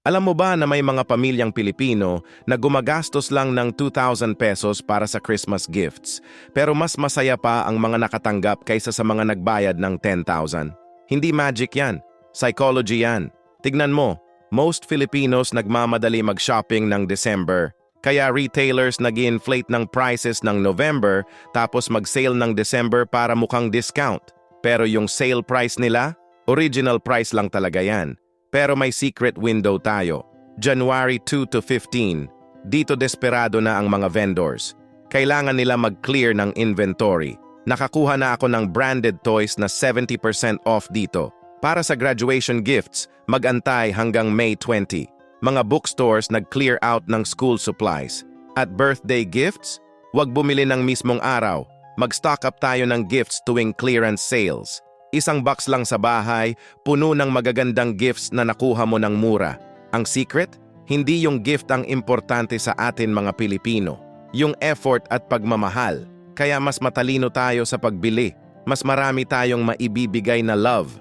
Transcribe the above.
Alam mo ba na may mga pamilyang Pilipino na gumagastos lang ng 2,000 pesos para sa Christmas gifts, pero mas masaya pa ang mga nakatanggap kaysa sa mga nagbayad ng 10,000? Hindi magic yan. Psychology yan. Tignan mo, most Filipinos nagmamadali mag-shopping ng December. Kaya retailers nag-inflate ng prices ng November tapos mag-sale ng December para mukhang discount. Pero yung sale price nila, original price lang talaga yan. Pero may secret window tayo. January 2 to 15. Dito desperado na ang mga vendors. Kailangan nila mag-clear ng inventory. Nakakuha na ako ng branded toys na 70% off dito. Para sa graduation gifts, mag-antay hanggang May 20. Mga bookstores nag-clear out ng school supplies. At birthday gifts, huwag bumili ng mismong araw. Mag-stock up tayo ng gifts tuwing clearance sales. Isang box lang sa bahay, puno ng magagandang gifts na nakuha mo ng mura. Ang secret? Hindi yung gift ang importante sa atin mga Pilipino. Yung effort at pagmamahal. Kaya mas matalino tayo sa pagbili. Mas marami tayong maibibigay na love.